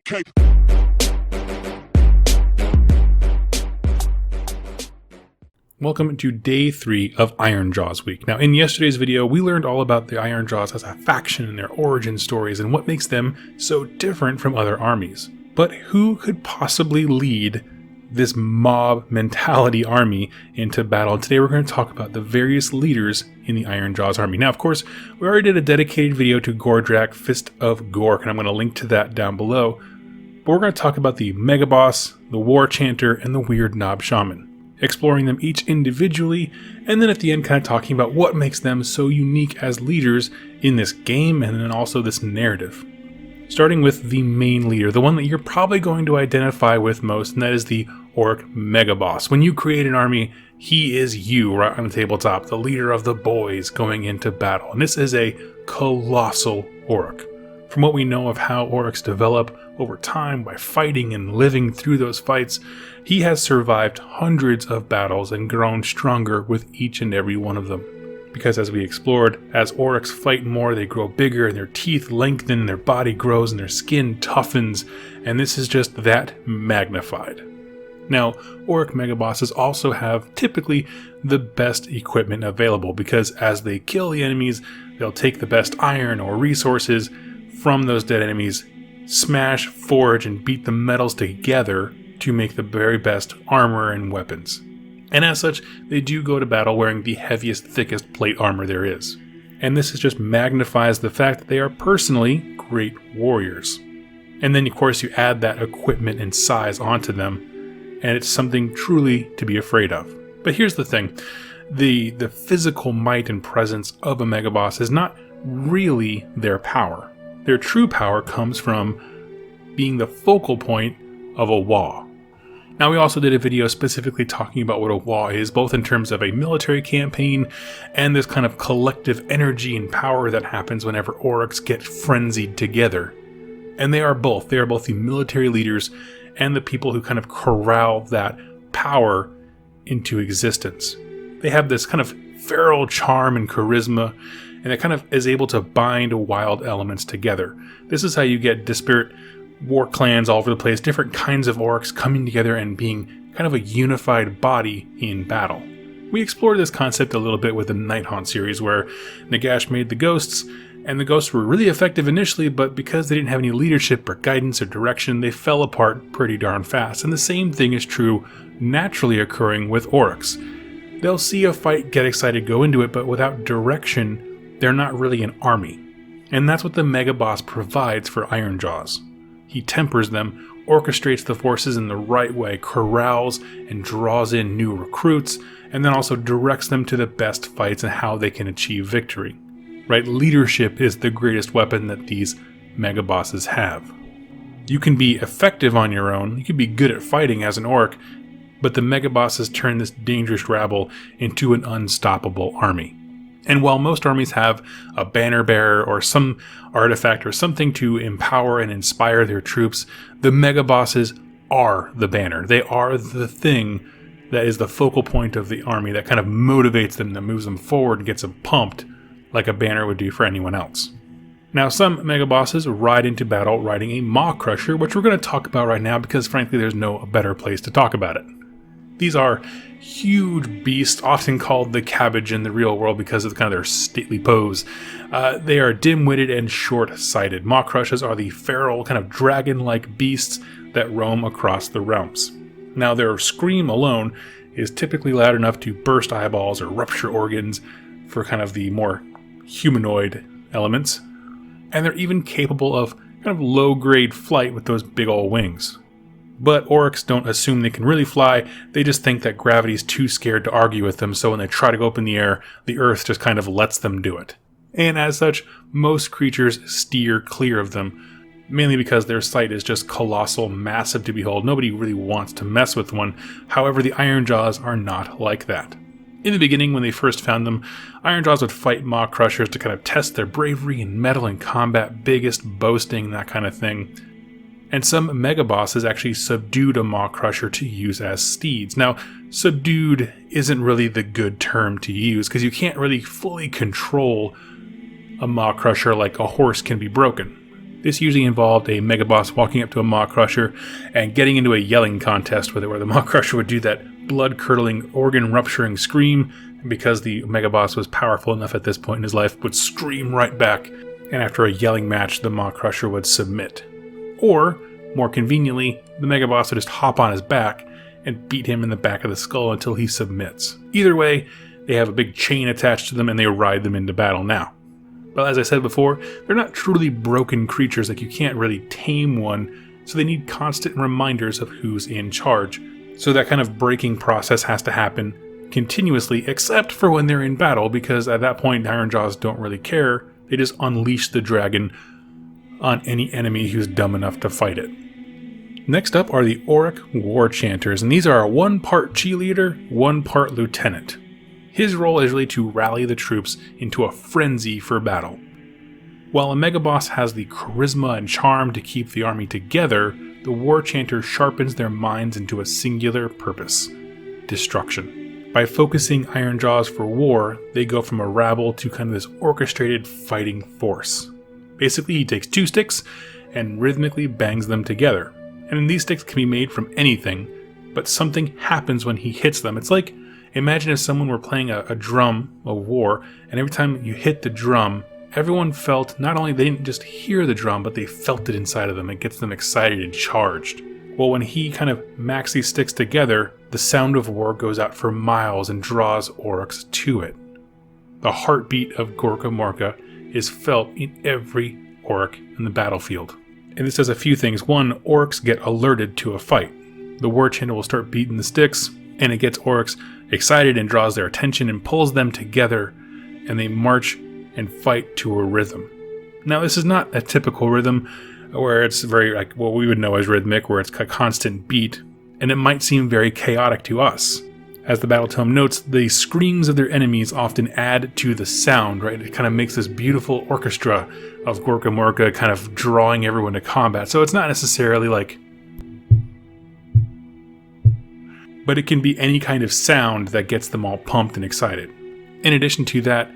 cape. Welcome to day 3 of Ironjawz week. Now, in yesterday's video, we learned all about the Ironjawz as a faction and their origin stories and what makes them so different from other armies. But who could possibly lead this mob mentality army into battle? Today we're going to talk about the various leaders in the Ironjawz army. Now, of course, we already did a dedicated video to Gordrak, Fist of Gork, and I'm going to link to that down below. But we're going to talk about the Mega Boss, the War Chanter, and the Weird Knob Shaman, exploring them each individually, and then at the end kind of talking about what makes them so unique as leaders in this game and then also this narrative. Starting with the main leader, the one that you're probably going to identify with most, and that is the Orruk Mega Boss. When you create an army, he is you right on the tabletop, the leader of the boys going into battle. And this is a colossal Orruk. From what we know of how Orruks develop over time by fighting and living through those fights, he has survived hundreds of battles and grown stronger with each and every one of them. Because as we explored, as Orruks fight more, they grow bigger and their teeth lengthen and their body grows and their skin toughens, and this is just that magnified. Now, Orruk Megabosses also have typically the best equipment available because as they kill the enemies, they'll take the best iron or resources from those dead enemies, smash, forge, and beat the metals together to make the very best armor and weapons. And as such, they do go to battle wearing the heaviest, thickest plate armor there is. And this just magnifies the fact that they are personally great warriors. And then of course you add that equipment and size onto them, and it's something truly to be afraid of. But here's the thing, the physical might and presence of a Megaboss is not really their power. Their true power comes from being the focal point of a WAAGH. Now, we also did a video specifically talking about what a WAAGH is, both in terms of a military campaign and this kind of collective energy and power that happens whenever Orruks get frenzied together. And they are both. They are both the military leaders and the people who kind of corral that power into existence. They have this kind of feral charm and charisma, and it kind of is able to bind wild elements together. This is how you get disparate war clans all over the place, different kinds of orcs coming together and being kind of a unified body in battle. We explored this concept a little bit with the Nighthaunt series, where Nagash made the ghosts, and the ghosts were really effective initially, but because they didn't have any leadership or guidance or direction, they fell apart pretty darn fast. And the same thing is true naturally occurring with Orruks. They'll see a fight, get excited, go into it, but without direction, they're not really an army. And that's what the Mega Boss provides for Ironjawz. He tempers them, orchestrates the forces in the right way, corrals and draws in new recruits, and then also directs them to the best fights and how they can achieve victory. Right? Leadership is the greatest weapon that these Mega Bosses have. You can be effective on your own, you can be good at fighting as an orc, but the Mega Bosses turn this dangerous rabble into an unstoppable army. And while most armies have a banner bearer or some artifact or something to empower and inspire their troops, the Mega Bosses are the banner. They are the thing that is the focal point of the army that kind of motivates them, that moves them forward and gets them pumped like a banner would do for anyone else. Now, some Mega Bosses ride into battle riding a Maw Crusher, which we're going to talk about right now because frankly there's no better place to talk about it. These are huge beasts, often called the cabbage in the real world because of kind of their stately pose. They are dim-witted and short-sighted. Maw Crushers are the feral, kind of dragon-like beasts that roam across the realms. Now, their scream alone is typically loud enough to burst eyeballs or rupture organs for kind of the more humanoid elements. And they're even capable of kind of low-grade flight with those big ol' wings. But Orruks don't assume they can really fly, they just think that gravity's too scared to argue with them, so when they try to go up in the air, the earth just kind of lets them do it. And as such, most creatures steer clear of them, mainly because their sight is just colossal, massive to behold. Nobody really wants to mess with one. However, the Ironjawz are not like that. In the beginning, when they first found them, Ironjawz would fight Maw Crushers to kind of test their bravery and mettle in combat, biggest boasting, that kind of thing. And some Mega Bosses actually subdued a Maw Crusher to use as steeds. Now, subdued isn't really the good term to use, because you can't really fully control a Maw Crusher like a horse can be broken. This usually involved a Megaboss walking up to a Maw Crusher and getting into a yelling contest with it, where the Maw Crusher would do that blood-curdling, organ-rupturing scream, and because the Megaboss was powerful enough at this point in his life, would scream right back, and after a yelling match, the Maw Crusher would submit. Or, more conveniently, the Megaboss would just hop on his back and beat him in the back of the skull until he submits. Either way, they have a big chain attached to them and they ride them into battle now. But as I said before, they're not truly broken creatures, like you can't really tame one, so they need constant reminders of who's in charge. So that kind of breaking process has to happen continuously, except for when they're in battle, because at that point Ironjawz don't really care. They just unleash the dragon on any enemy who's dumb enough to fight it. Next up are the Orruk War Chanters, and these are one part cheerleader, one part lieutenant. His role is really to rally the troops into a frenzy for battle. While a Megaboss has the charisma and charm to keep the army together, the War Chanter sharpens their minds into a singular purpose: destruction. By focusing Ironjawz for war, they go from a rabble to kind of this orchestrated fighting force. Basically, he takes two sticks and rhythmically bangs them together. And these sticks can be made from anything, but something happens when he hits them. It's like, imagine if someone were playing a drum of war, and every time you hit the drum, everyone felt, not only they didn't just hear the drum, but they felt it inside of them. It gets them excited and charged. Well, when he kind of macks these sticks together, the sound of war goes out for miles and draws Orruks to it. The heartbeat of Gorka Morka is felt in every Orruk in the battlefield. And this does a few things. One, Orruks get alerted to a fight. The War Chanter will start beating the sticks, and it gets Orruks excited and draws their attention and pulls them together, and they march and fight to a rhythm. Now, this is not a typical rhythm where it's very like what we would know as rhythmic, where it's a constant beat, and it might seem very chaotic to us. As the battle tome notes, the screams of their enemies often add to the sound, right? It kind of makes this beautiful orchestra of Gorka Morka kind of drawing everyone to combat. So it's not necessarily like... but it can be any kind of sound that gets them all pumped and excited. In addition to that,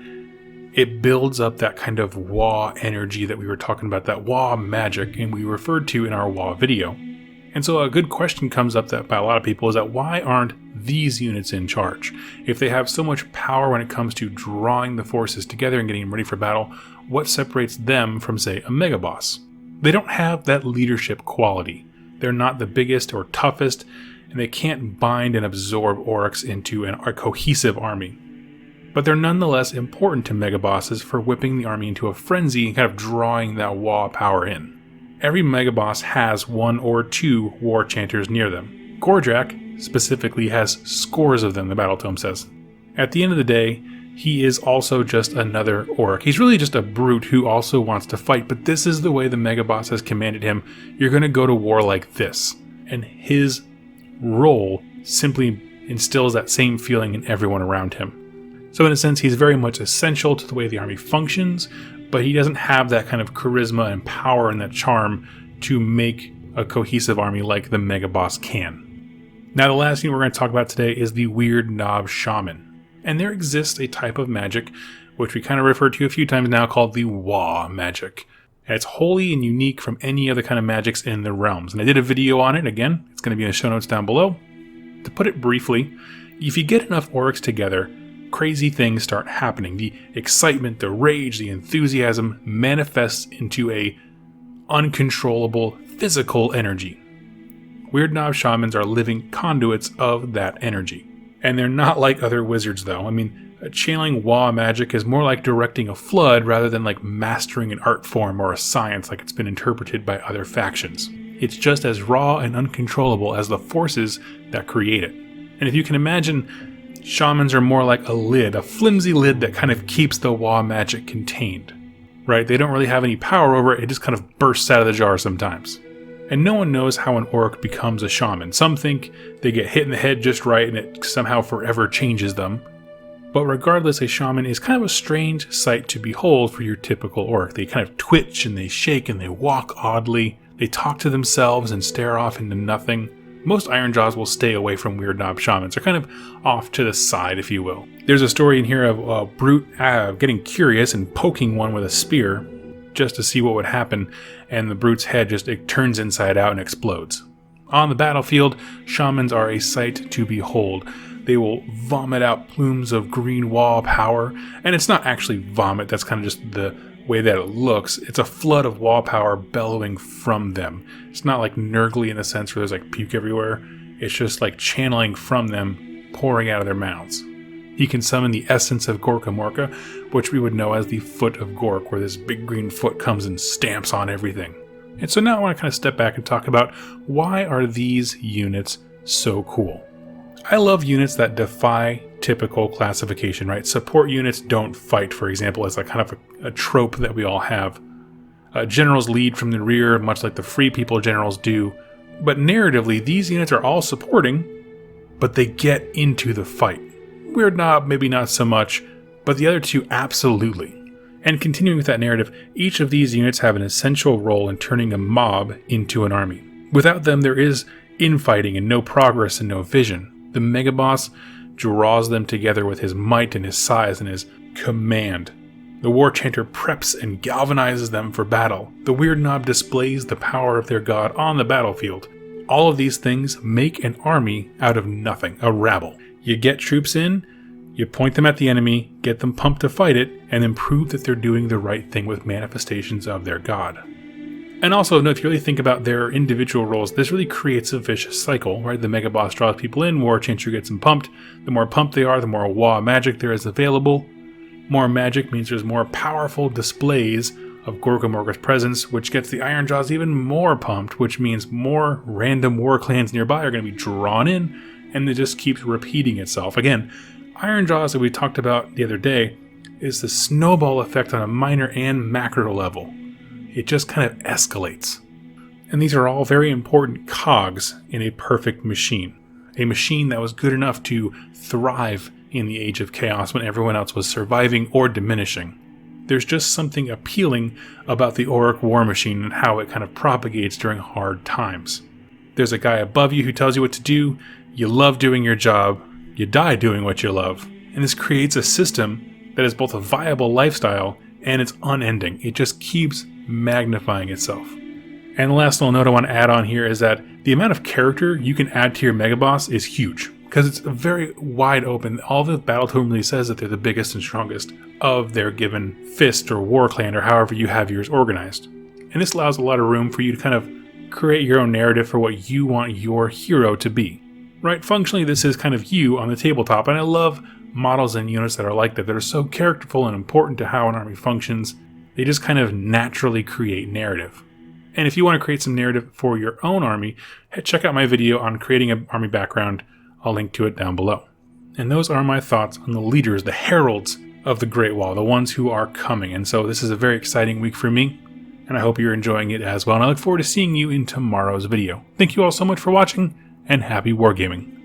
it builds up that kind of WAAGH energy that we were talking about, that WAAGH magic, and we referred to in our WAAGH video. And so a good question comes up that by a lot of people is that why aren't these units in charge? If they have so much power when it comes to drawing the forces together and getting them ready for battle, what separates them from, say, a Megaboss? They don't have that leadership quality. They're not the biggest or toughest, and they can't bind and absorb Orruks into a cohesive army. But they're nonetheless important to Megabosses for whipping the army into a frenzy and kind of drawing that WAAGH power in. Every Megaboss has one or two War Chanters near them. Gorjak specifically has scores of them, the battle tome says. At the end of the day, he is also just another Orruk. He's really just a brute who also wants to fight, but this is the way the Megaboss has commanded him. You're going to go to war like this. And his role simply instills that same feeling in everyone around him. So in a sense, he's very much essential to the way the army functions, but he doesn't have that kind of charisma and power and that charm to make a cohesive army like the Megaboss can. Now the last thing we're going to talk about today is the Weird Knob Shaman. And there exists a type of magic, which we kind of referred to a few times now, called the WAAGH magic. And it's wholly and unique from any other kind of magics in the realms. And I did a video on it, again, it's going to be in the show notes down below. To put it briefly, if you get enough Orruks together, crazy things start happening. The excitement, the rage, the enthusiasm manifests into a uncontrollable physical energy. Weird Knob Shamans are living conduits of that energy. And they're not like other wizards though. I mean, channeling WAAGH magic is more like directing a flood rather than like mastering an art form or a science like it's been interpreted by other factions. It's just as raw and uncontrollable as the forces that create it. And if you can imagine, shamans are more like a lid, a flimsy lid that kind of keeps the WAAGH magic contained, right? They don't really have any power over it, it just kind of bursts out of the jar sometimes. And no one knows how an Orruk becomes a shaman. Some think they get hit in the head just right and it somehow forever changes them. But regardless, a shaman is kind of a strange sight to behold for your typical Orruk. They kind of twitch and they shake and they walk oddly. They talk to themselves and stare off into nothing. Most Ironjawz will stay away from Weird Knob Shamans. They're kind of off to the side, if you will. There's a story in here of a brute getting curious and poking one with a spear. just to see what would happen, and the brute's head it turns inside out and explodes. On the battlefield, shamans are a sight to behold. They will vomit out plumes of green wall power, and it's not actually vomit, that's kind of just the way that it looks. It's a flood of wall power bellowing from them. It's not like Nurgly in the sense where there's like puke everywhere. It's just like channeling from them, pouring out of their mouths. He can summon the essence of Gorkamorka, which we would know as the Foot of Gork, where this big green foot comes and stamps on everything. And so now I want to kind of step back and talk about why are these units so cool. I love units that defy typical classification, right? Support units don't fight, for example, as a kind of a trope that we all have. Generals lead from the rear, much like the Free People generals do. But narratively, these units are all supporting, but they get into the fight. Weird Knob, maybe not so much, but the other two absolutely. And continuing with that narrative, each of these units have an essential role in turning a mob into an army. Without them, there is infighting and no progress and no vision. The Megaboss draws them together with his might and his size and his command. The War Chanter preps and galvanizes them for battle. The Weird Knob displays the power of their god on the battlefield. All of these things make an army out of nothing, a rabble. You get troops in, you point them at the enemy, get them pumped to fight it, and then prove that they're doing the right thing with manifestations of their god. And also, if you really think about their individual roles, this really creates a vicious cycle, right? The Megaboss draws people in, War Chanter gets them pumped. The more pumped they are, the more WAAGH magic there is available. More magic means there's more powerful displays of Gorkamorka's presence, which gets the Ironjawz even more pumped, which means more random war clans nearby are going to be drawn in, and it just keeps repeating itself. Again, Ironjawz, that we talked about the other day, is the snowball effect on a minor and macro level. It just kind of escalates. And these are all very important cogs in a perfect machine. A machine that was good enough to thrive in the Age of Chaos when everyone else was surviving or diminishing. There's just something appealing about the Orruk war machine and how it kind of propagates during hard times. There's a guy above you who tells you what to do, you love doing your job, you die doing what you love, and this creates a system that is both a viable lifestyle and it's unending. It just keeps magnifying itself. And the last little note I want to add on here is that the amount of character you can add to your Megaboss is huge, because it's very wide open. All the battle tome really says that they're the biggest and strongest of their given fist or war clan or however you have yours organized. And this allows a lot of room for you to kind of create your own narrative for what you want your hero to be. Right? Functionally, this is kind of you on the tabletop, and I love models and units that are like that are so characterful and important to how an army functions. They just kind of naturally create narrative. And if you want to create some narrative for your own army, check out my video on creating an army background. I'll link to it down below. And those are my thoughts on the leaders, the heralds of the Great Wall, the ones who are coming. And so this is a very exciting week for me, and I hope you're enjoying it as well. And I look forward to seeing you in tomorrow's video. Thank you all so much for watching, and happy wargaming.